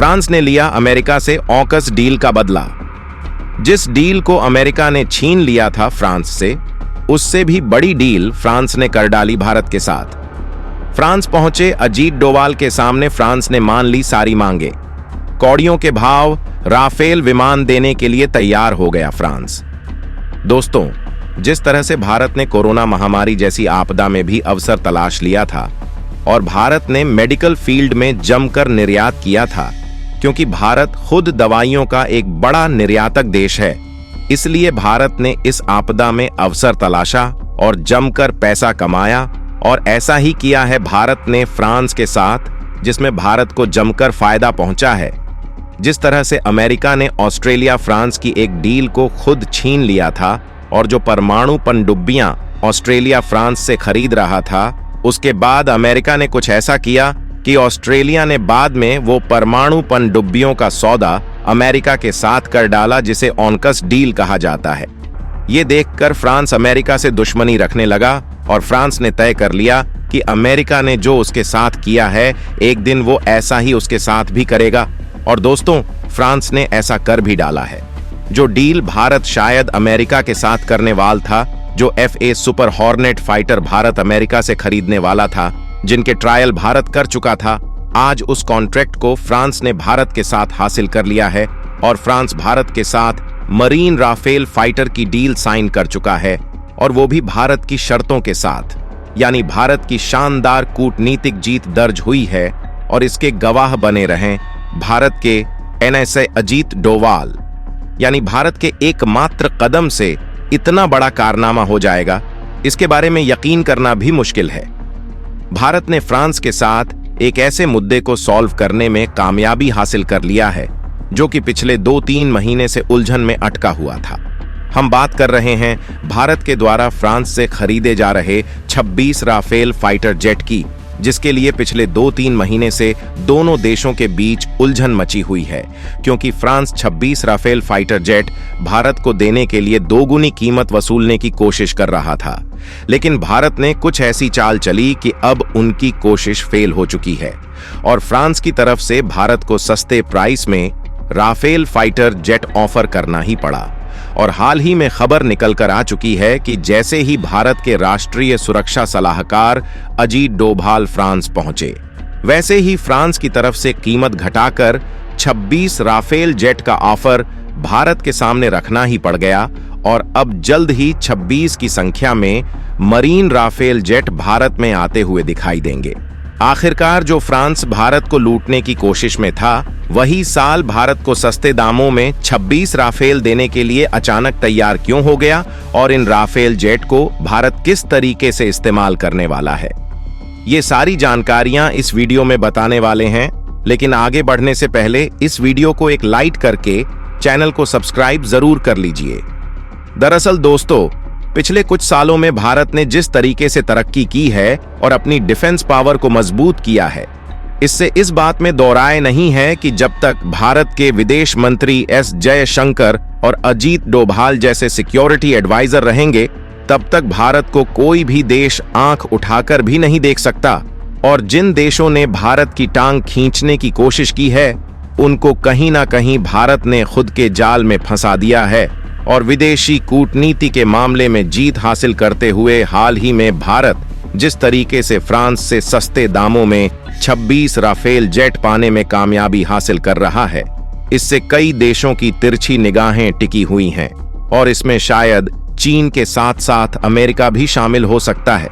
France ने लिया America से ऑकस डील का बदला। जिस डील को अमेरिका ने छीन लिया था फ्रांस से, उससे भी बड़ी डील फ्रांस ने कर डाली भारत के साथ। फ्रांस पहुंचे अजीत डोभाल के सामने फ्रांस ने मान ली सारी मांगे। कौड़ियों के भाव राफेल विमान देने के लिए तैयार हो गया फ्रांस। दोस्तों, जिस तरह से भारत ने कोरोना महामारी जैसी आपदा में भी अवसर तलाश लिया था और भारत ने मेडिकल फील्ड में जमकर निर्यात किया था, क्योंकि भारत खुद दवाइयों का एक बड़ा निर्यातक देश है, इसलिए भारत ने इस आपदा में अवसर तलाशा और जमकर पैसा कमाया। और ऐसा ही किया है भारत ने फ्रांस के साथ, जिसमें भारत को जमकर फायदा पहुंचा है। जिस तरह से अमेरिका ने ऑस्ट्रेलिया फ्रांस की एक डील को खुद छीन लिया था और जो परमाणु पनडुब्बियां ऑस्ट्रेलिया फ्रांस से खरीद रहा था, उसके बाद अमेरिका ने कुछ ऐसा किया कि ऑस्ट्रेलिया ने बाद में वो परमाणु पनडुब्बियों का सौदा अमेरिका के साथ कर डाला, जिसे ऑकस डील कहा जाता है। ये देखकर फ्रांस अमेरिका से दुश्मनी रखने लगा और फ्रांस ने तय कर लिया कि अमेरिका ने जो उसके साथ किया है, एक दिन वो ऐसा ही उसके साथ भी करेगा। और दोस्तों, फ्रांस ने ऐसा कर भी डाला है। जो डील भारत शायद अमेरिका के साथ करने वाला था, जो FA super hornet fighter Bharat America से खरीदने वाला था, जिनके ट्रायल भारत कर चुका था, आज उस कॉन्ट्रैक्ट को फ्रांस ने भारत के साथ हासिल कर लिया है और फ्रांस भारत के साथ मरीन राफेल फाइटर की डील साइन कर चुका है, और वो भी भारत की शर्तों के साथ। यानी भारत की शानदार कूटनीतिक जीत दर्ज हुई है और इसके गवाह बने रहें भारत के NSA अजीत डोभाल। यानी भारत के एकमात्र कदम से इतना बड़ा कारनामा हो जाएगा, इसके बारे में यकीन करना भी मुश्किल है। भारत ने फ्रांस के साथ एक ऐसे मुद्दे को सॉल्व करने में कामयाबी हासिल कर लिया है जो कि पिछले 2-3 महीने से उलझन में अटका हुआ था। हम बात कर रहे हैं भारत के द्वारा फ्रांस से खरीदे जा रहे 26 राफेल फाइटर जेट की, जिसके लिए पिछले 2-3 महीने से दोनों देशों के बीच उलझन मची हुई है, क्योंकि France 26 Rafale fighter jet Bharat को देने के लिए दोगुनी कीमत वसूलने की कोशिश कर रहा था। लेकिन भारत ने कुछ ऐसी चाल चली कि अब उनकी कोशिश फेल हो चुकी है और फ्रांस की तरफ से भारत को सस्ते प्राइस में राफेल फाइटर जेट ऑफर करना ही पड़ा। और हाल ही में खबर निकल कर आ चुकी है कि जैसे ही भारत के राष्ट्रीय सुरक्षा सलाहकार अजीत डोभाल फ्रांस पहुंचे, वैसे ही फ्रांस की तरफ से कीमत घटाकर 26 राफेल जेट का ऑफर भारत के सामने रखना ही पड़ गया और अब जल्द ही 26 की संख्या में मरीन राफेल जेट भारत में आते हुए दिखाई देंगे। आखिरकार जो फ्रांस भारत को लूटने की कोशिश में था, वही साल भारत को सस्ते दामों में 26 राफेल देने के लिए अचानक तैयार क्यों हो गया और इन राफेल जेट को भारत किस तरीके से इस्तेमाल करने वाला है, ये सारी जानकारियां इस वीडियो में बताने वाले हैं। लेकिन आगे बढ़ने से पहले इस वीडियो को एक लाइक करके चैनल को सब्सक्राइब जरूर कर लीजिए। दरअसल दोस्तों, पिछले कुछ सालों में भारत ने जिस तरीके से तरक्की की है और अपनी डिफेंस पावर को मजबूत किया है, इससे इस बात में दो राय नहीं है कि जब तक भारत के विदेश मंत्री S जयशंकर और अजीत डोभाल जैसे सिक्योरिटी एडवाइजर रहेंगे, तब तक भारत को कोई भी देश आंख उठाकर भी नहीं देख सकता। और जिन देशों ने भारत की टांग खींचने की कोशिश की है, उनको कहीं ना कहीं भारत ने खुद के जाल में फंसा दिया है। और विदेशी कूटनीति के मामले में जीत हासिल करते हुए हाल ही में भारत जिस तरीके से फ्रांस से सस्ते दामों में 26 राफेल जेट पाने में कामयाबी हासिल कर रहा है, इससे कई देशों की तिरछी निगाहें टिकी हुई हैं और इसमें शायद चीन के साथ साथ अमेरिका भी शामिल हो सकता है।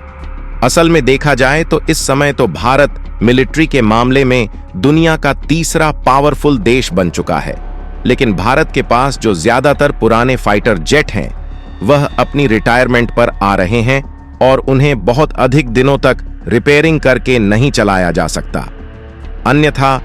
असल में देखा जाए तो इस समय तो भारत मिलिट्री के मामले में दुनिया का तीसरा पावरफुल देश बन चुका है, लेकिन भारत के पास जो ज्यादातर पुराने फाइटर जेट हैं, वह अपनी रिटायरमेंट पर आ रहे हैं और उन्हें बहुत अधिक दिनों तक रिपेयरिंग करके नहीं चलाया जा सकता, अन्यथा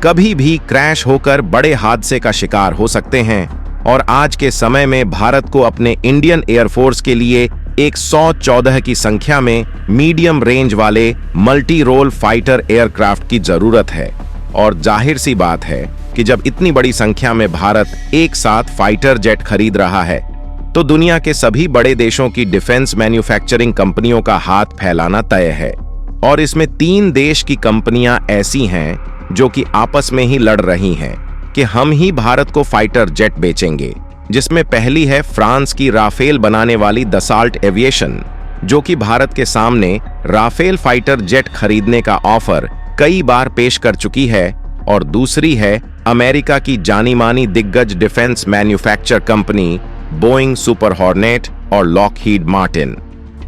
कभी भी क्रैश होकर बड़े हादसे का शिकार हो सकते हैं। और आज के समय में भारत को अपने इंडियन एयरफोर्स के लिए 114 की संख्या में मीडियम रेंज वाले मल्टी रोल फाइटर एयरक्राफ्ट की जरूरत है। और जाहिर सी बात है कि जब इतनी बड़ी संख्या में भारत एक साथ फाइटर जेट खरीद रहा है, तो दुनिया के सभी बड़े देशों की डिफेंस मैन्युफैक्चरिंग कंपनियों का हाथ फैलाना तय है। और इसमें 3 देश की कंपनियां ऐसी हैं जो कि आपस में ही लड़ रही हैं कि हम ही भारत को फाइटर जेट बेचेंगे, जिसमें पहली है फ्रांस की राफेल बनाने वाली दसाल्ट एविएशन, जो कि भारत के सामने राफेल फाइटर जेट खरीदने का ऑफर कई बार पेश कर चुकी है, और दूसरी है अमेरिका की जानी मानी दिग्गज defence manufacture company Boeing, super hornet और लॉकहीड मार्टिन।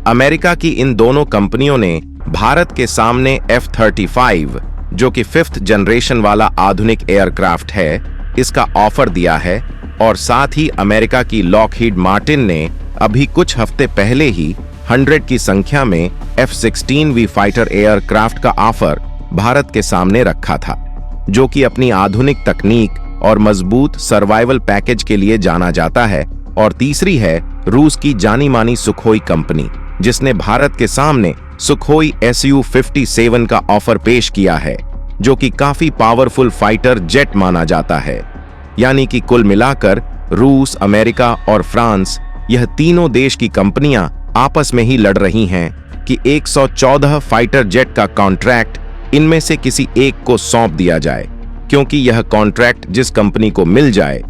अमेरिका की इन दोनों कंपनियों ने भारत के सामने F-35, जो कि 5th जनरेशन वाला आधुनिक एयरक्राफ्ट है, इसका ऑफर दिया है, और साथ ही अमेरिका की लॉकहीड मार्टिन ने अभी कुछ हफ्ते पहले ही 100 की संख्या में F-16V फाइटर एयरक्राफ्ट का ऑफर भारत के सामने रखा था, जो कि अपनी आधुनिक तकनीक और मजबूत सर्वाइवल पैकेज के लिए जाना जाता है। और तीसरी है रूस की जानी मानी सुखोई कंपनी, जिसने भारत के सामने सुखोई Su-57 का ऑफर पेश किया है, जो कि काफी पावरफुल फाइटर जेट माना जाता है। यानी कि कुल मिलाकर रूस, अमेरिका और फ्रांस, यह तीनों देश की कंपनियां आपस में ही लड़ रही हैं कि 114 फाइटर जेट का कॉन्ट्रैक्ट इनमें से किसी एक को सौंप दिया जाए, क्योंकि यह कॉन्ट्रैक्ट जिस कंपनी को मिल जाए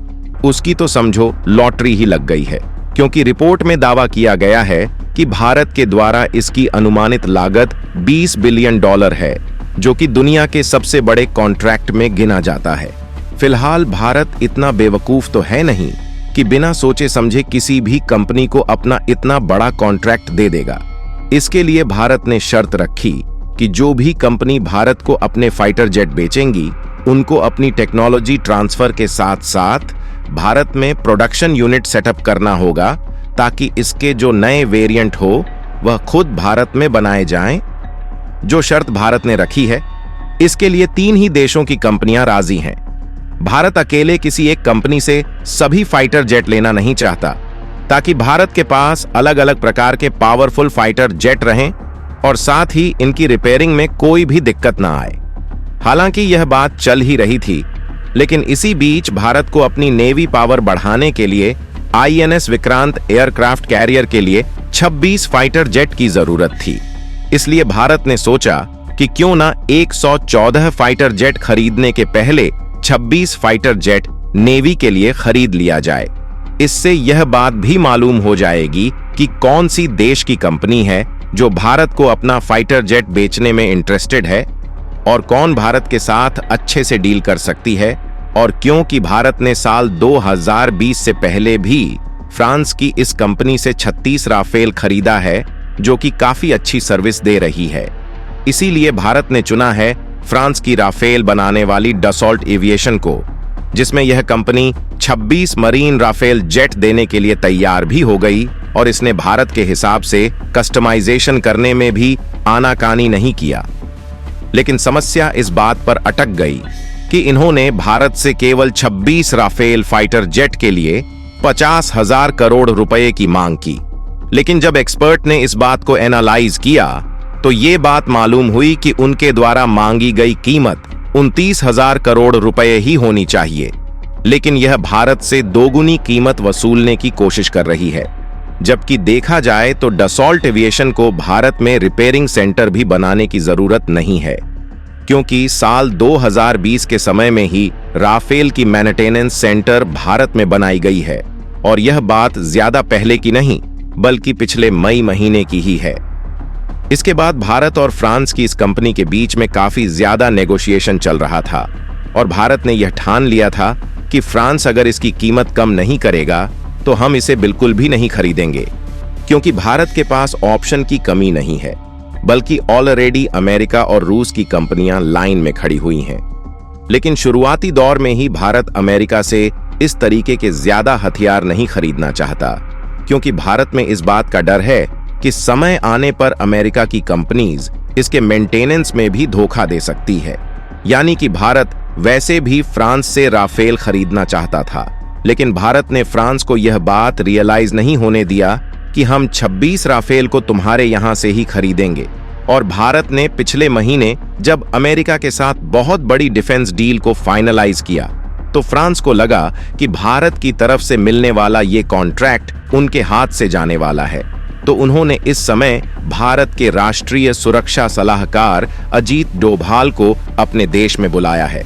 उसकी तो समझो लॉटरी ही लग गई है, क्योंकि रिपोर्ट में दावा किया गया है कि भारत के द्वारा इसकी अनुमानित लागत $20 बिलियन है, जो कि दुनिया के सबसे बड़े कॉन्ट्रैक्ट में गिना जाता है। फिलहाल भारत इतना बेवकूफ तो है नहीं कि बिना सोचे समझे किसी भी कंपनी को अपना इतना बड़ा कॉन्ट्रैक्ट दे देगा। इसके लिए भारत ने शर्त रखी कि जो भी कंपनी भारत को अपने फाइटर जेट बेचेंगी, उनको अपनी टेक्नोलॉजी ट्रांसफर के साथ साथ भारत में प्रोडक्शन यूनिट सेटअप करना होगा, ताकि इसके जो नए वेरिएंट हो वह खुद भारत में बनाए जाएं। जो शर्त भारत ने रखी है, इसके लिए 3 ही देशों की कंपनियां राजी हैं। भारत अकेले किसी एक कंपनी से सभी फाइटर जेट लेना नहीं चाहता, ताकि भारत के पास अलग अलग प्रकार के पावरफुल फाइटर जेट रहें और साथ ही इनकी रिपेयरिंग में कोई भी दिक्कत ना आए। हालांकि यह बात चल ही रही थी, लेकिन इसी बीच भारत को अपनी नेवी पावर बढ़ाने के लिए INS विक्रांत एयरक्राफ्ट कैरियर के लिए 26 फाइटर जेट की जरूरत थी। इसलिए भारत ने सोचा कि क्यों ना 114 फाइटर जेट खरीदने के पहले 26 फाइटर जेट नेवी के लिए खरीद लिया जाए। इससे यह बात भी मालूम हो जाएगी कि कौन सी देश की कंपनी है जो भारत को अपना फाइटर जेट बेचने में इंटरेस्टेड है, और कौन भारत के साथ अच्छे से डील कर सकती है। और क्योंकि भारत ने साल 2020 से पहले भी फ्रांस की इस कंपनी से 36 राफेल खरीदा है, जो कि काफी अच्छी सर्विस दे रही है, इसीलिए भारत ने चुना है फ्रांस की राफेल बनाने वाली डसॉल्ट एविएशन को, जिसमें यह कंपनी 26 मरीन राफेल जेट देने के लिए तैयार भी हो गई, और इसने भारत के हिसाब से कस्टमाइजेशन करने में भी आनाकानी नहीं किया। लेकिन समस्या इस बात पर अटक गई कि इन्होंने भारत से केवल 26 राफेल फाइटर जेट के लिए 50,000 करोड़ रुपए की मांग की। लेकिन जब एक्सपर्ट ने इस बात को एनालाइज किया, तो ये बात मालूम हुई कि उनके द्वारा मांगी गई कीमत 29,000 करोड़ रुपए ही होनी चाहिए। लेकिन यह भारत से दोगुनी कीमत वसूलने की कोशिश कर रही है। जबकि देखा जाए तो डसॉल्ट एविएशन को भारत में रिपेयरिंग सेंटर भी बनाने की जरूरत नहीं है, क्योंकि साल 2020 के समय में ही राफेल की मेंटेनेंस सेंटर भारत में बनाई गई है, और यह बात ज्यादा पहले की नहीं बल्कि पिछले मई महीने की ही है। इसके बाद भारत और फ्रांस की इस कंपनी के बीच में काफी ज्यादा नेगोशिएशन चल रहा था, और भारत ने यह ठान लिया था कि फ्रांस अगर इसकी कीमत कम नहीं करेगा तो हम इसे बिल्कुल भी नहीं खरीदेंगे, क्योंकि भारत के पास ऑप्शन की कमी नहीं है, बल्कि ऑलरेडी अमेरिका और रूस की कंपनियां लाइन में खड़ी हुई हैं। लेकिन शुरुआती दौर में ही भारत अमेरिका से इस तरीके के ज्यादा हथियार नहीं खरीदना चाहता, क्योंकि भारत में इस बात का डर है कि समय आने पर अमेरिका की कंपनीज इसके मेंटेनेंस में भी धोखा दे सकती है। यानी कि भारत वैसे भी फ्रांस से राफेल खरीदना चाहता था, लेकिन भारत ने फ्रांस को यह बात रियलाइज नहीं होने दिया कि हम 26 राफेल को तुम्हारे यहां से ही खरीदेंगे। और भारत ने पिछले महीने जब अमेरिका के साथ बहुत बड़ी डिफेंस डील को फाइनलाइज किया, तो फ्रांस को लगा कि भारत की तरफ से मिलने वाला ये कॉन्ट्रैक्ट उनके हाथ से जाने वाला है, तो उन्होंने इस समय भारत के राष्ट्रीय सुरक्षा सलाहकार अजीत डोभाल को अपने देश में बुलाया है।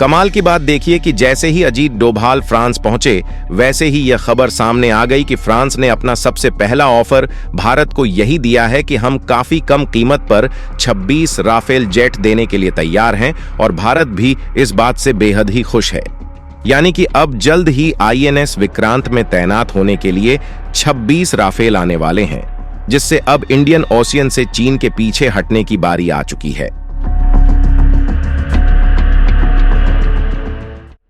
कमाल की बात देखिए कि जैसे ही अजीत डोभाल फ्रांस पहुंचे, वैसे ही यह खबर सामने आ गई कि फ्रांस ने अपना सबसे पहला ऑफर भारत को यही दिया है कि हम काफी कम कीमत पर 26 राफेल जेट देने के लिए तैयार हैं और भारत भी इस बात से बेहद ही खुश है। यानी कि अब जल्द ही INS विक्रांत में तैनात होने के लिए 26 राफेल आने वाले हैं, जिससे अब इंडियन ओशियन से चीन के पीछे हटने की बारी आ चुकी है।